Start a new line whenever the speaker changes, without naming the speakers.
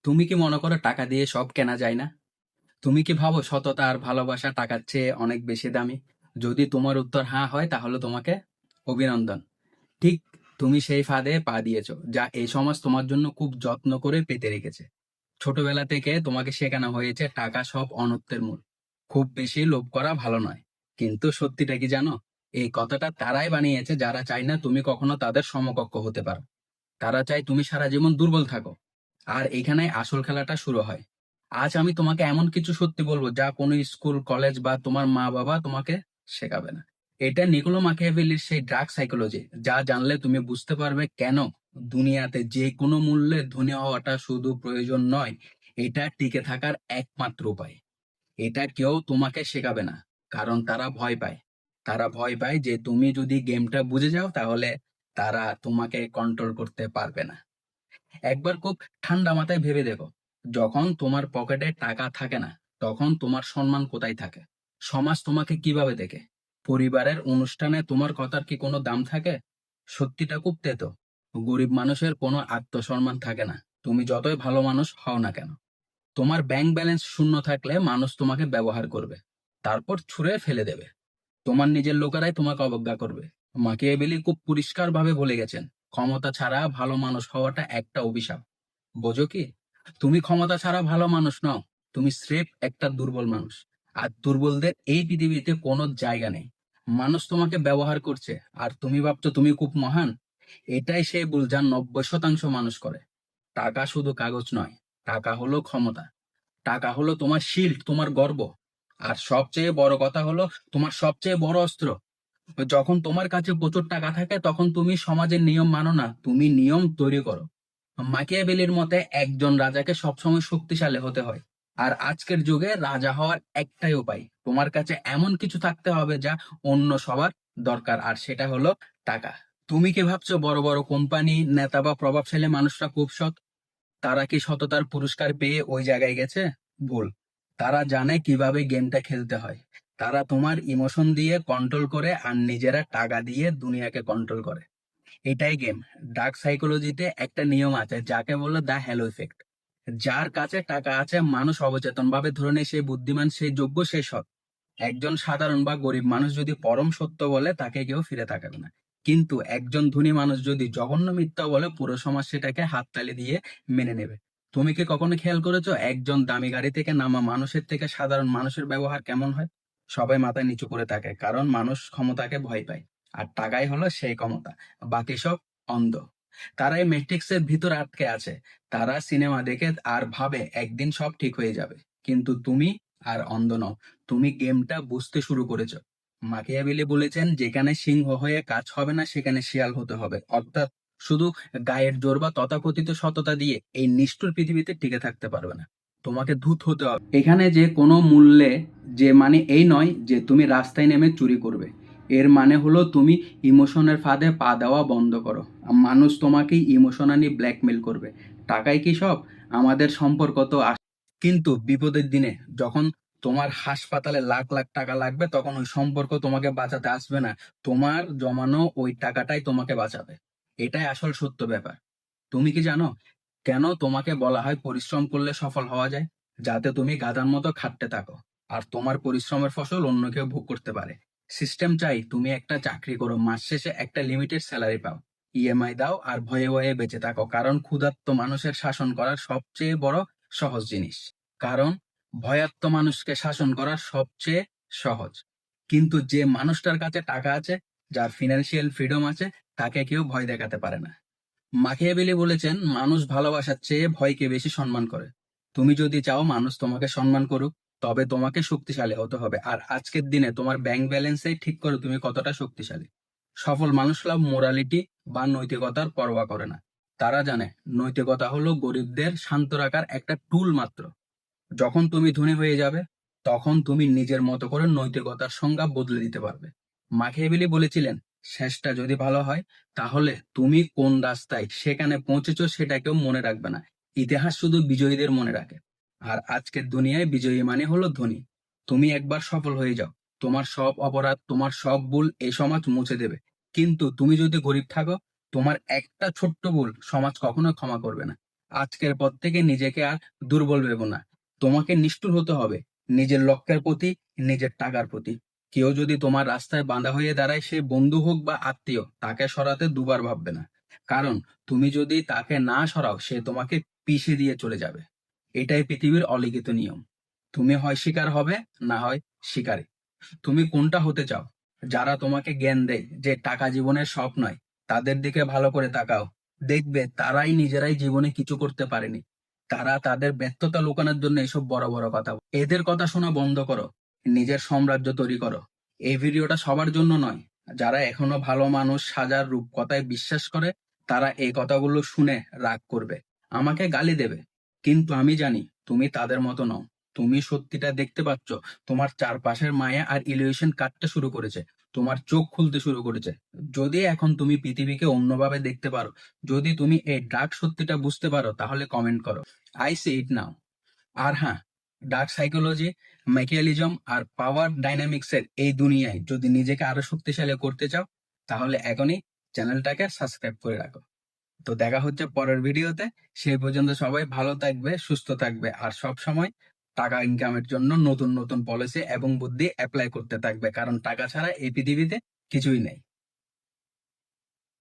তুমি কি মনে করো টাকা দিয়ে সব কেনা যায় না? তুমি কি ভাবো সততা আর ভালোবাসা টাকার চেয়ে অনেক বেশি দামি? যদি তোমার উত্তর হ্যাঁ হয় তাহলে তোমাকে অভিনন্দন। ঠিক, তুমি সেই ফাঁদে পা দিয়েছো যা এই সমাজ তোমার জন্য খুব যত্ন করে পেতে রেখেছে। ছোটবেলা থেকে তোমাকে শেখানো হয়েছে টাকা সব অনর্থের মূল, খুব বেশি লোভ করা ভালো নয়। কিন্তু সত্যিটা কি জানো? এই কথাটা তারাই বানিয়েছে যারা চায় না তুমি কখনো তাদের সমকক্ষ হতে পারো। তারা চায় তুমি সারা জীবন দুর্বল থাকো। আর এখানে আসল খেলাটা শুরু হয়। আজ আমি তোমাকে এমন কিছু সত্যি বলবো যা কোনো স্কুল, কলেজ বা তোমার মা বাবা তোমাকে শেখাবে না। এটা নিকোলো মাকিয়াভেলির সেই ড্রাগ সাইকোলজি, যা জানলে তুমি বুঝতে পারবে কেন দুনিয়াতে যে কোনো মূল্যে ধনী হওয়াটা শুধু প্রয়োজন নয়, এটা টিকে থাকার একমাত্র উপায়। এটা কেউ তোমাকে শেখাবে না, কারণ তারা ভয় পায়। তারা ভয় পায় যে তুমি যদি গেমটা বুঝে যাও তাহলে তারা তোমাকে কন্ট্রোল করতে পারবে না। একবার খুব ঠান্ডা মাথায় ভেবে দেখো, যখন তোমার পকেটে টাকা থাকে না, তখন তোমার সম্মান কোথায় থাকে? সমাজ তোমাকে কিভাবে দেখে? পরিবারের অনুষ্ঠানে তোমার কথার কি কোনো দাম থাকে? সত্যিটা খুব তেতো। গরিব মানুষের কোনো আত্মসম্মান থাকে না, তুমি যতই ভালো মানুষ হও না কেন। তোমার ব্যাংক ব্যালেন্স শূন্য থাকলে মানুষ তোমাকে ব্যবহার করবে, তারপর ছুঁড়ে ফেলে দেবে। তোমার নিজের লোকেরাই তোমাকে অবজ্ঞা করবে। মাকিয়াভেলি খুব পরিষ্কারভাবে বলে গেছেন, ক্ষমতা ছাড়া ভালো মানুষ হওয়াটা একটা অভিশাপ। বোঝো কি? তুমি ক্ষমতা ছাড়া ভালো মানুষ নও, তুমি স্রেফ একটা দুর্বল মানুষ। আর দুর্বলদের এই পৃথিবীতে কোনো জায়গা নেই। মানুষ তোমাকে ব্যবহার করছে আর তুমি ভাবছো তুমি খুব মহান। এটাই সেই ভুল যা 90% মানুষ করে। টাকা শুধু কাগজ নয়, টাকা হলো ক্ষমতা। টাকা হলো তোমার শিল্ড, তোমার গর্ব। আর সবচেয়ে বড় কথা হলো তোমার সবচেয়ে বড় অস্ত্র। যখন তোমার কাছে প্রচুর টাকা থাকে তখন তুমি সমাজের নিয়ম মানো না, তুমি নিয়ম তৈরি করো। মাকিয়াভেলির মতে একজন রাজাকে সবসময় শক্তিশালী হতে হয়। আর আজকের যুগে রাজা হওয়ার একটাই উপায়, তোমার কাছে এমন কিছু থাকতে হবে যা অন্য সবার দরকার, আর সেটা হলো টাকা। তুমি কি ভাবছো বড় বড় কোম্পানি, নেতা বা প্রভাবশালী মানুষরা খুব সৎ? তারা কি সততার পুরস্কার পেয়ে ওই জায়গায় গেছে? ভুল। তারা জানে কিভাবে গেমটা খেলতে হয়। তারা তোমার ইমোশন দিয়ে কন্ট্রোল করে আর নিজেরা টাকা দিয়ে দুনিয়াকে কন্ট্রোল করে। এটাই গেম। ডার্ক সাইকোলজিতে একটা নিয়ম আছে যাকে বলে দ্য হ্যালো ইফেক্ট। যার কাছে টাকা আছে মানুষ অবচেতন ভাবে ধরে নেয় সে বুদ্ধিমান, সে যোগ্য, সে সৎ। একজন সাধারণ বা গরিব মানুষ যদি পরম সত্য বলে তাকে কেউ ফিরে তাকাবে না। কিন্তু একজন ধনী মানুষ যদি জঘন্য মিথ্যা বলে পুরো সমাজ সেটাকে হাততালি দিয়ে মেনে নেবে। তুমি কি কখনো খেয়াল করেছো একজন দামি গাড়ি থেকে নামা মানুষের থেকে সাধারণ মানুষের ব্যবহার কেমন হয়? সবাই মাথা নিচু করে থাকে, কারণ মানুষ ক্ষমতাকে ভয় পায়। আর টাকাই হলো সেই ক্ষমতা। বাকি সব অন্ধ। তারা এই ম্যাট্রিক্সের ভিতর আটকে আছে। তারা সিনেমা দেখে আর ভাবে একদিন সব ঠিক হয়ে যাবে। কিন্তু তুমি আর অন্ধ নও, তুমি গেমটা বুঝতে শুরু করেছো। মাকিয়াভেলি বলেছেন, যেখানে সিংহ হয়ে কাজ হবে না সেখানে শিয়াল হতে হবে। অর্থাৎ শুধু গায়ের জোর বা তথাকথিত সততা দিয়ে এই নিষ্ঠুর পৃথিবীতে টিকে থাকতে পারবে না। তোমাকে ধূত হতে হবে। এখানে যে কোনো মূল্যে, যে মানে এই নয় যে তুমি রাস্তায় নেমে চুরি করবে। এর মানে হলো তুমি ইমোশনের ফাঁদে পা দেওয়া বন্ধ করো। মানুষ তোমাকে ইমোশনালি ব্ল্যাকমেল করবে। টাকাই কি সব? আমাদের সম্পর্ক তো কিন্তু বিপদের দিনে, যখন তোমার হাসপাতালে লাখ লাখ টাকা লাগবে, তখন ওই সম্পর্ক তোমাকে বাঁচাতে আসবে না। তোমার জমানো ওই টাকাটাই তোমাকে বাঁচাবে। এটাই আসল সত্য ব্যাপার। তুমি কি জানো কেন তোমাকে বলা হয় পরিশ্রম করলে সফল হওয়া যায়? যাতে তুমি গাধার মতো খাটতে থাকো আর তোমার পরিশ্রমের ফসল অন্য কেউ ভোগ করতে পারে। সিস্টেম চাই তুমি একটা চাকরি করো, মাস শেষে একটা লিমিটেড স্যালারি পাও, ইএমআই দাও আর ভয়ে ভয়ে বেঁচে থাকো, কারণ ক্ষুধার্ত মানুষের শাসন করার সবচেয়ে বড় সহজ জিনিস। কারণ ভয়ার্ত মানুষকে শাসন করা সবচেয়ে সহজ। কিন্তু যে মানুষটার কাছে টাকা আছে, যার ফিনান্সিয়াল ফ্রিডম আছে, তাকে কেউ ভয় দেখাতে পারে না। মাকিয়াভেলি বলেছেন, মানুষ ভালোবাসার চেয়ে ভয়কে বেশি সম্মান করে। তুমি যদি চাও মানুষ তোমাকে সম্মান করুক, তবে তোমাকে শক্তিশালী হতে হবে। আর আজকের দিনে তোমার ব্যাংক ব্যালেন্সেই ঠিক করো তুমি কতটা শক্তিশালী। সফল মানুষরা মোরালিটি বা নৈতিকতার পরোয়া করে না। তারা জানে নৈতিকতা হলো গরিবদের শান্ত রাখার একটা টুল মাত্র। যখন তুমি ধনী হয়ে যাবে, তখন তুমি নিজের মতো করে নৈতিকতার সংজ্ঞা বদলে দিতে পারবে। মাকিয়াভেলি বলেছিলেন, শেষটা যদি ভালো হয়, তাহলে তুমি কোন রাস্তায় সেখানে পৌঁছেছো সেটা কেউ মনে রাখবে না। ইতিহাস শুধু বিজয়ীদের মনে রাখে। আর আজকের দুনিয়ায় বিজয়ী মানে হলো ধনী। তুমি একবার সফল হয়ে যাও, তোমার সব অপরাধ, তোমার সব ভুল এই সমাজ মুছে দেবে। কিন্তু তুমি যদি গরিব থাকো, তোমার একটা ছোট্ট ভুল সমাজ কখনো ক্ষমা করবে না। আজকের পর থেকে নিজেকে আর দুর্বল ভেবো না। তোমাকে নিষ্ঠুর হতে হবে নিজের লক্ষ্যের প্রতি, নিজের টাকার প্রতি। কেউ যদি তোমার রাস্তায় বাঁধা হয়ে দাঁড়ায়, সে বন্ধু হোক বা আত্মীয়, তাকে সরাতে দুবার ভাববে না। কারণ তুমি যদি তাকে না সরাও, সে তোমাকে পিষে দিয়ে চলে যাবে। এটাই পৃথিবীর অলিখিত নিয়ম। তুমি হয় শিকার হবে, না হয় শিকারী। তুমি কোনটা হতে চাও? যারা তোমাকে জ্ঞান দেয় যে টাকা জীবনের সব নয়, তাদের দিকে ভালো করে তাকাও। দেখবে তারাই নিজেরাই জীবনে কিছু করতে পারেনি। তারা তাদের ব্যর্থতা লুকানোর জন্য এসব বড় বড় কথা বলে। এদের কথা শোনা বন্ধ করো, নিজের সাম্রাজ্য তৈরি করো। এই ভিডিওটা সবার জন্য নয়। যারা এখনো ভালো মানুষ সাজার রূপকথায় বিশ্বাস করে, তারা এই কথাগুলো শুনে রাগ করবে, আমাকে গালি দেবে। কিন্তু আমি জানি তুমি তাদের মতো নও। তুমি সত্যিটা দেখতে পাচ্ছ। তোমার চারপাশের মায়া আর ইলিউশন কাটতে শুরু করেছে। তোমার চোখ খুলতে শুরু করেছে। যদি এখন তুমি পৃথিবীকে অন্যভাবে দেখতে পারো, যদি তুমি এই ডার্ক সত্যিটা বুঝতে পারো, তাহলে কমেন্ট করো, আই সি ইট নাও। আর হ্যাঁ, ডার্ক সাইকোলজি, ম্যাকিয়ালিজম আর পাওয়ার ডাইনামিক্সের এই দুনিয়ায় যদি নিজেকে আরো শক্তিশালী করতে চাও, তাহলে এখনই চ্যানেলটাকে সাবস্ক্রাইব করে রাখো। তো দেখা হচ্ছে পরের ভিডিওতে। সেই পর্যন্ত সবাই ভালো থাকবে, সুস্থ থাকবে, আর সব সময় টাকা ইনকামের জন্য নতুন নতুন পলিসি এবং বুদ্ধি অ্যাপ্লাই করতে থাকবে, কারণ টাকা ছাড়া এই পৃথিবীতে কিছুই নেই।